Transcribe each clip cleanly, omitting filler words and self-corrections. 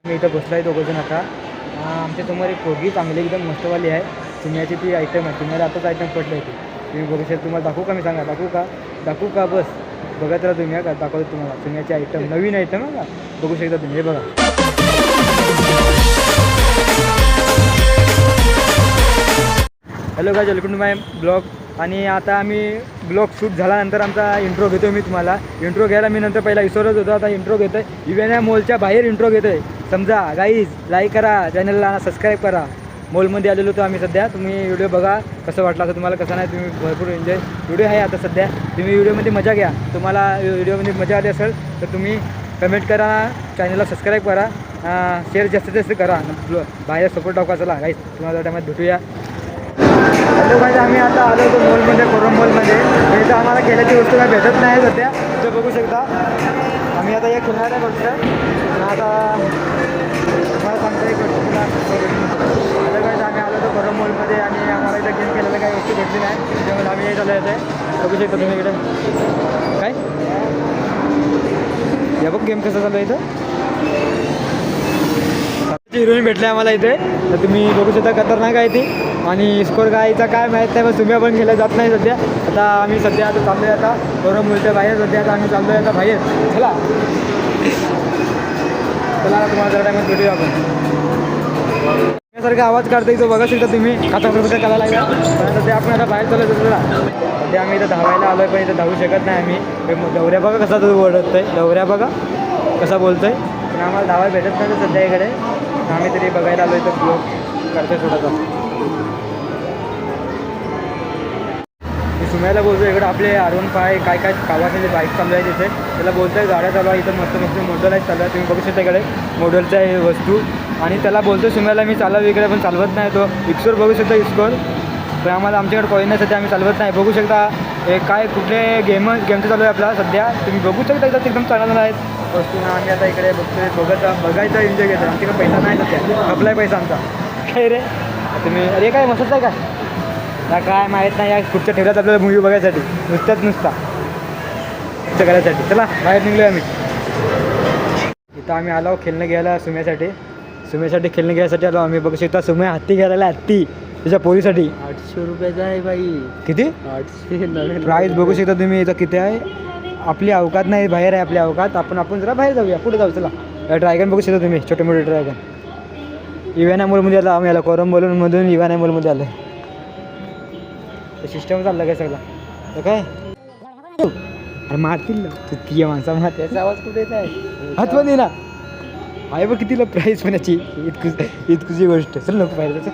मी इथं बसला आहे दोघंजण आता. आमच्या समोर एक पोरगी चांगली एकदम मस्तवाली आहे. चिमण्याची ती आयटम आहे. चिमण्याला आताच आयटम पडलं आहे ती. तुम्ही बघू शकता. तुम्हाला दाखवू का? मी सांगा दाखवू का? बस बघत राहा तुम्ही. का दाखवतो तुम्हाला चिमण्याची आयटम, नवीन आयटम आहे का? बघू शकता तुम्ही. हे बघा. Hello guys, welcome to my blog. आणि आता आम्ही ब्लॉग शूट झाल्यानंतर आमचा इंट्रो घेतो. मी तुम्हाला इंट्रो घ्यायला मी नंतर पहिला विसरत होतो, आता इंट्रो घेतो आहे. इव्हेना मॉलच्या बाहेर इंट्रो घेतो आहे. समजा गाईज, लाईक करा, चॅनलला सबस्क्राईब करा. मॉलमध्ये आलेलो होतो आम्ही सध्या. तुम्ही व्हिडिओ बघा कसं वाटलं असं तुम्हाला, कसं नाही. तुम्ही भरपूर एन्जॉय व्हिडिओ आहे आता सध्या. तुम्ही व्हिडिओमध्ये मजा घ्या. तुम्हाला व्हिडिओमध्ये मजा आली असेल तर तुम्ही कमेंट करा, चॅनलला सबस्क्राईब करा, शेअर जास्तीत जास्त करा. बाहेर सपोर्ट टाका. चला गाईज, तुम्हाला टायमात भेटूया. हॅलो गाईज, आम्ही आता आलो होतो मॉलमध्ये, कोरम मॉलमध्ये. इथं आम्हाला खेळायची वस्तू काय भेटत नाही सध्या. इथं बघू शकता. आम्ही आता एक खेळणार आहे गोष्ट. आता तुम्हाला सांगतो एक गोष्ट. हॅलो गाईज, आम्ही आलो होतो कोरम मॉलमध्ये आणि आम्हाला इथं गेम खेळायला काही वस्तू भेटली नाही. त्यामुळे आम्ही हे चालू येते. बघू शकता तुम्ही इकडे. काय या बघ गेम कसं चालू आहे इथं. हिरोईन भेटले आम्हाला इथे. तर तुम्ही बघू शकता. खतरनाक आहे ती. आणि स्कोर गायचा काय माहीत नाही, पण तुम्ही पण खेळला जात नाही सध्या. आता आम्ही सध्या आता चाललो आहे. आता कोरम मॉलच्या बाहेर सध्या आता आम्ही चाललो आहे आता बाहेर. चला तुम्हाला जरा टायमात भेटूया आपण. यासारखा आवाज काढता येतो बघा शकता तुम्ही. खाता करायला लागला. पण सध्या आपण आता बाहेर चालू होतो. सध्या आम्ही इथं धावायला आलो आहे, पण इथं धावू शकत नाही आम्ही. दौऱ्या बघा कसा तो ओढत आहे. दौऱ्या बघा कसा बोलतो आहे. पण आम्हाला धावा भेटत नाही तर सध्या इकडे. आम्ही तरी बघायला आलो इथं ब्लॉग करतो थोडासा. मी सुम्याला बोलतो इकडं आपले R15 काय कावासाठी बाईक चालू आहे तिथे. त्याला बोलतो आहे गाड्या चालू आहे इथं मस्त मस्त मॉडेल आहेत चालू आहे. तुम्ही बघू शकता इकडे मॉडेलच्या वस्तू. आणि त्याला बोलतो सुम्याला मी चालव इकडे, पण चालवत नाही तो. इक्सोर बघू शकता इस्कोर. पण आम्हाला आमच्याकडे कॉइन नाही सध्या, आम्ही चालवत नाही. बघू शकता हे काय कुठले गेमचं चालू आहे आपला सध्या. तुम्ही बघू शकता इथं एकदम चालवणार आहेत वस्तू. आम्ही आता इकडे बघायचा एन्जॉय घेतो. आमच्याकडे पैसा नाही सध्या, आपलाय पैसा आमचा. काय रे तुम्ही? अरे काय मस्त आहे काय काय माहीत नाही. या कुठच्या ठेवल्यात आपल्याला मूवी बघायसाठी नुसता करायसाठी. चला बाहेर निघलो आम्ही. इथं आम्ही आलो खेळणं घ्यायला सुम्यासाठी खेळणं घ्यायसाठी आलो आम्ही. बघू शकता सुम्या हत्ती घ्यायला. हत्ती त्याच्या पोरीसाठी 800 रुपयाचा आहे बाई. किती 800 प्राईस बघू शकता तुम्ही. इथं किती आहे. आपली अवकात नाही, बाहेर आहे आपली अवकात. आपण जरा बाहेर जाऊया, पुढे जाऊ. चला ड्रॅगन बघू शकता तुम्ही, छोटे मोठे ड्रॅगन. इव्हेना मॉलमध्ये आलो आम्ही. याला कोरम मॉलमधून इव्हेना मॉलमध्ये आलो. सिस्टम चाललं काय सगळं काय. अरे मारतील ती माणसा मार. त्याचा आवाज कुठे येत आहे? हातमध्ये ना आहे बघ कितीला प्राईस पण याची. इतकुची गोष्ट. चल नको पाहिजे त्याचं.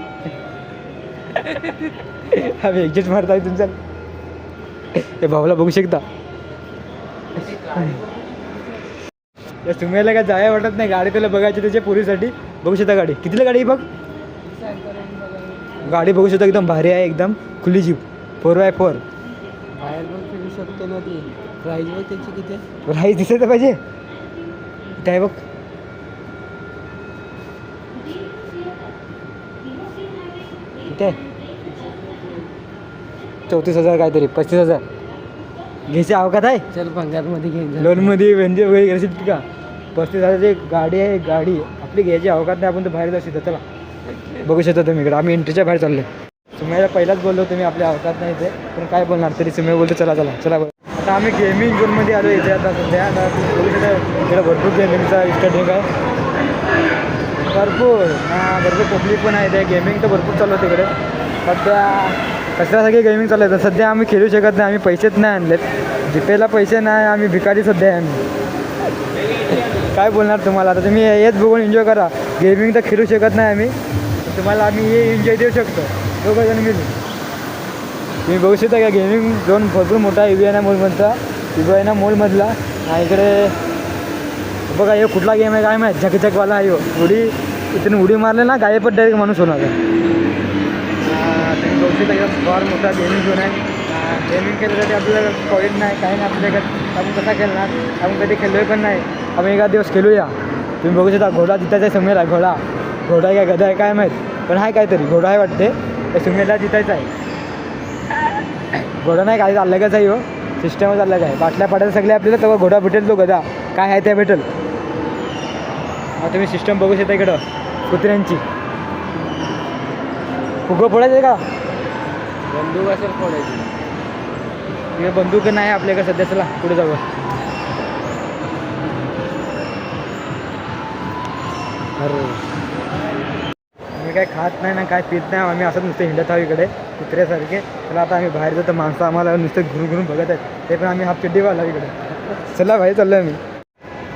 आम्ही एक्झॅक्ट मारत आहे तुमचा. ते भाऊला बघू शकता. या सुम्याला काय जाया वाटत नाही. गाडी त्याला बघायची त्याच्या पोरीसाठी. बघू शकता गाडी कितीला. गाडी बघ, गाडी बघू शकता एकदम भारी आहे. एकदम खुली जीप 4x4. बाहेर पण फिरू शकतो ना ती. प्राईज बघ त्याची किती आहे. प्राईस दिसायला पाहिजे. इथे आहे बघ. किती आहे. 34,000 काहीतरी 35,000. घ्यायची अवकात आहे. चल भंगारमध्ये घेऊन लोनमध्ये म्हणजे वगैरे घ्यायची का. 35,000ची गाडी आहे. गाडी आपली घ्यायची अवकात नाही. आपण तर बाहेर जाऊ शकतो. चला बघू शकता तुम्ही इकडे. आम्ही एंट्रीच्या बाहेर चाललो. सुम्याला पहिलाच बोललो तुम्ही आपल्या अवकात नाही इथे, पण काय बोलणार तरी सुम्या बोलतो चला. आता आम्ही गेमिंग झोनमध्ये आलो इथे आता सध्या. आता बघू शकता इकडे भरपूर गेमिंगचा स्टडिंग आहे. भरपूर पब्लिक पण आहे. ते गेमिंग तर भरपूर चालू आहे तिकडे सध्या. कशासाठी गेमिंग चालू आहे सध्या. आम्ही खेळू शकत नाही. आम्ही पैसेच नाही आणलेत. जिपेला पैसे नाही. आम्ही भिकारी सध्या आहे आम्ही. काय बोलणार तुम्हाला. आता तुम्ही हेच बघून एन्जॉय करा. गेमिंग तर खेळू शकत नाही आम्ही. तुम्हाला आम्ही हे एन्जॉय देऊ शकतो दोघंजण मिळून. तुम्ही बघू शकता का गेमिंग झोन भरपूर मोठा आहे. इव्हेना मॉलमधला. आणि इकडे बघा हे कुठला गेम आहे काय माहीत. झकझकवाला आहे. उडी इथून उडी मारले ना गायपट डायरेक्ट माणूस होणार. तुम्ही बघू शकता एकदम फार मोठा गेमिंग झोन आहे. गेमिंग खेळण्यासाठी आपल्याला कॉईन नाही काही नाही आपल्याकडे. आपण कसा खेळणार. आपण कधी खेळलोय पण नाही. आपण एका दिवस खेळूया. तुम्ही बघू शकता घोडा जितायचा आहे सुमेला. घोडा आहे का गधा आहे काय माहीत, पण आहे काहीतरी. घोडा आहे वाटते. त्या सुमेला जितायचं आहे. घोडा नाही काही अलगच आहे. हो सिस्टमच अलग आहे. बाटल्या पाड्याला सगळे आपल्याला तेव्हा घोडा भेटेल. तो गधा काय आहे त्या भेटेल. आता तुम्ही सिस्टम बघू शकता इकडं कुत्र्यांची. फुगं फोडायचं आहे का? बंदूक असेल फोडायची. हे बंदूक नाही आपल्याकडे सध्या. चला पुढे जाऊ. अरे आम्ही काय खात नाही ना काय पित नाही. आम्ही असं नुसतं हिंडत आहोत इकडे कुत्र्यासारखे. तर आता आम्ही बाहेर जातो. माणसं आम्हाला नुसतं घुरून घुरून बघत आहेत. ते पण आम्ही हाफ चड्डी वाला इकडे. चला बाहेर चाललो आम्ही.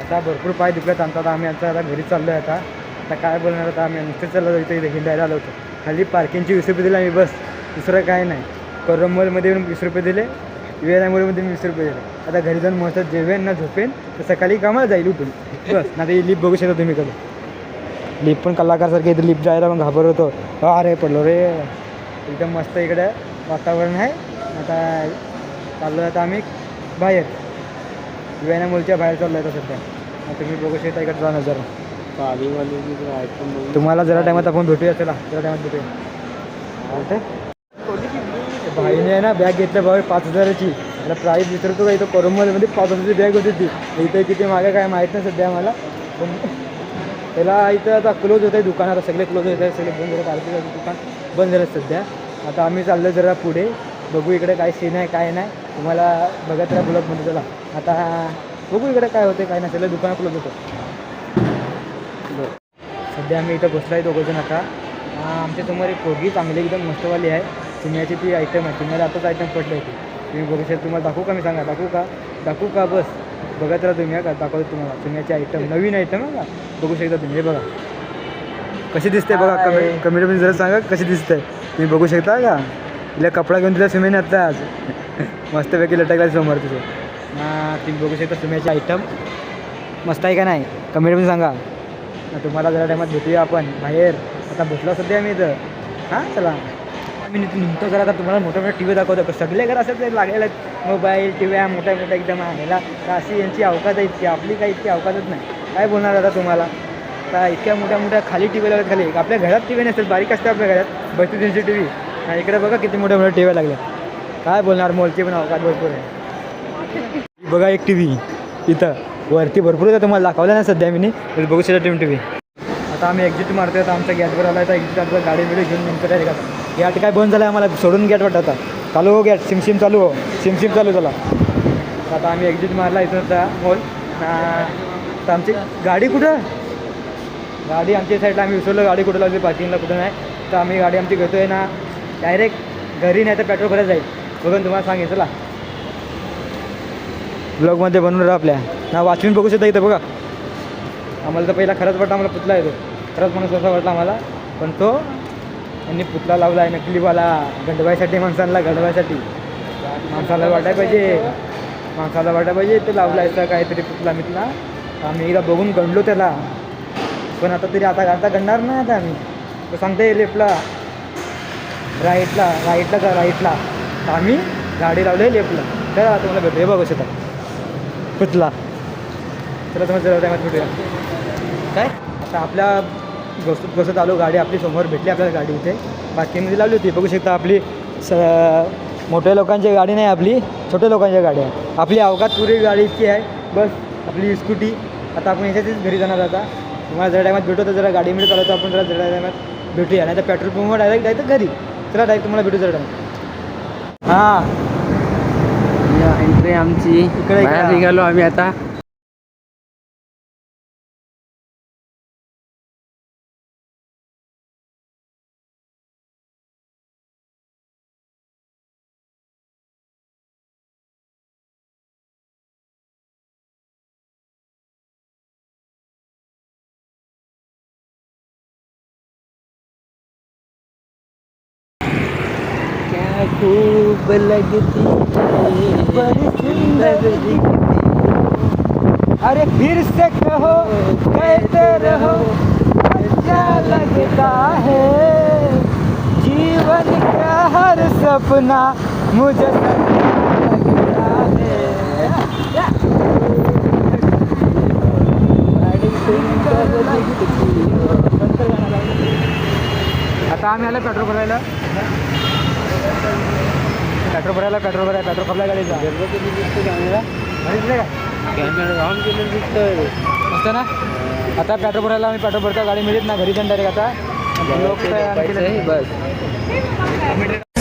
आता भरपूर पाय दुखल्यात आमचा. आता आम्ही आता घरी चाललो आहे. आता काय बोलणार. आता आम्ही नुसतं चाललो इथे हिंडायला आलो होतो. खाली पार्किंगचे 20 रुपये दिले आम्ही बस. दुसरं काय नाही. करमलमध्ये 20 रुपये दिले. वेळामुळेमध्ये 20 रुपये दिले. आता घरी जाऊन मस्त जेवेन ना झोपेन तर सकाळी कामाला जाईल उठून बस. ना ते लिफ्ट बघू शकता तुम्ही कधी. लिफ्ट पण कलाकारसारखे इथे लिफ्ट जायला पण घाबरत होतो. अरे पडलो रे. एकदम मस्त इकडे वातावरण आहे. आता चाललो आता आम्ही बाहेर विवेना मॉलच्या बाहेर चाललो आहे सध्या. तुम्ही बघू शकता इकडे जा नजर. तुम्हाला जरा टायमात आपण भेटूया. चला जरा टायमात भेटूया. भाईने आहे ना बॅग घेतल्या भाऊ 5000ची. त्याला प्राईस विचारतो का इथं कोरमलमध्ये 5000ची बॅग होती ती. इथं किती मागे काय माहीत नाही सध्या मला. पण त्याला इथं आता क्लोज होत आहे दुकान. आता सगळे क्लोज होत आहे. सगळे बंद झालं. आरतीचं दुकान बंद झालं सध्या. आता आम्ही चाललो जरा पुढे बघू इकडे काय सीन आहे काय नाही. तुम्हाला बघत राहा ब्लॉगमध्ये. चला आता बघू इकडे काय होते काय नाही. सगळं दुकानं क्लोज होतं. सध्या आम्ही इथं बसलो आहे दोघंजण. आता आमच्यासमोर एक पोरगी चांगली एकदम मस्तवाली आहे. चिमण्याची ती आयटम आहे. चिमण्याला आताच आयटम पडलं आहे ती. तुम्ही बघू शकता. तुम्हाला दाखवू का मी सांगा. दाखवू का बस बघत राहा तुम्ही. का दाखवतो तुम्हाला चिमण्याची आयटम. नवीन आयटम आहे का बघू शकता तुम्ही. हे बघा कशी दिसते बघा. कमेंटमध्ये जरा सांगा कशी दिसते. तुम्ही बघू शकता का. तिला कपडा घेऊन तिला सुमेने आता आज मस्तपैकी लटकला समोर तिथे. तुम्ही बघू शकता सुम्याची आयटम मस्त आहे का नाही. कमेंटमध्ये सांगा. तुम्हाला जरा टायमात भेटूया आपण बाहेर. आता बसलो सध्या आम्ही इथं. हां चला आम्ही निघतो जरा. आता तुम्हाला मोठ्या मोठ्या टी व्ही दाखवतो. सगळे घर असं ते लागलेलं मोबाईल टी व्ही मोठ्या मोठ्या एकदम ह्याला. तर अशी यांची अवकात आहे इतकी. आपली काही इतकी अवकातच नाही. काय बोलणार आता तुम्हाला. आता इतक्या मोठ्या मोठ्या खाली टी व्ही लागतात. खाली आपल्या घरात टी व्ही नसतात. बारीक असते आपल्या घरात 32 इंची टी व्ही. इकडे बघा किती मोठ्या मोठ्या टी व्ही लागल्या. काय बोलणार. मॉलची पण अवकात भरपूर आहे. बघा एक टी व्ही इथं वरती भरपूर आहे. तुम्हाला दाखवलं नाही सध्या मी. बघू शकता टी व्ही. आता आम्ही एक्झिट मारतो. आता आमच्या गॅटवर आला. आता एक्झिट आता गाडी बिडी घेऊन निघतो आहे का. गॅट काय बंद झाला आहे. आम्हाला सोडून गॅट वाटत. आता चालू हो गॅट. सिमसिम चालू हो. सिमसिम चालू झाला. आता आम्ही एक्झिट मारला इथं आता मॉल. आता आमची गाडी कुठं. गाडी आमच्या साईडला आम्ही विसरलो. गाडी कुठं लागली पार्किंगला कुठं नाही. तर आम्ही गाडी आमची घेतो आहे ना डायरेक्ट घरी. नाही तर पेट्रोल भरायला जाईल. बघून तुम्हाला सांगेल. चला ब्लॉगमध्ये बनवून राहा आपल्या ना. वाचून बघू शकता इथं बघा. आम्हाला तर पहिला खरंच वाटला. आम्हाला पुतला येतो खरंच माणूस असा वाटला आम्हाला. पण तो यांनी पुतला लावला आहे नकलीवाला. घडवायसाठी माणसांना घडवायसाठी. माणसाला वाटायला पाहिजे ते लावला आहे काहीतरी पुतला मितला. आम्ही एकदा बघून गणलो त्याला. पण आता तरी आता गणणार नाही. आता आम्ही तो सांगते लेफ्टला राईटला तर आम्ही गाडी लावली लेफ्टला. तर तुम्हाला भेटू. हे बघू शकता पुतला. चला तुम्हाला जरा टायमात भेटूया. काय आता आपल्या बसत आलो. गाडी आपली समोर भेटली आपल्याला. गाडी इथे पार्किंगमध्ये लावली होती. बघू शकता आपली मोठ्या लोकांची गाडी नाही. आपली छोट्या लोकांच्या गाडी आहे. आपली अवकात पुरी गाडी इतकी आहे. बस आपली स्कूटी. आता आपण याच्यातच घरी जाणार. आता तुम्हाला जरा टायमात भेटू. तर जरा गाडीमध्ये चालवतो आपण. जरा टायमात भेटूया. नाही तर पेट्रोल पंपवर डायरेक्ट जायचं घरी. चला डायरेक्ट तुम्हाला भेटू जरा टायमात. हां एंट्री आमची इकडे निघालो आम्ही आता. क्या खूब लगती बड़ी सुंदर दिखती. अरे फिर से कहो कहते रहो अच्छा लगता है. जीवन का हर सपना मुझे लगता है. आता आम्ही आलो पेट्रोल भरायला. पेट्रोल खपला गाडीचा. दिसतो कॅमेरा. दिसले का कॅमेरा ऑन केलं दिसतोय. मस्त ना. आता पेट्रोल भरायला आम्ही पेट्रोल भरता गाडी मिळत ना घरी जाऊन डायरेक्ट आता ब्लॉग तयार केलं. बस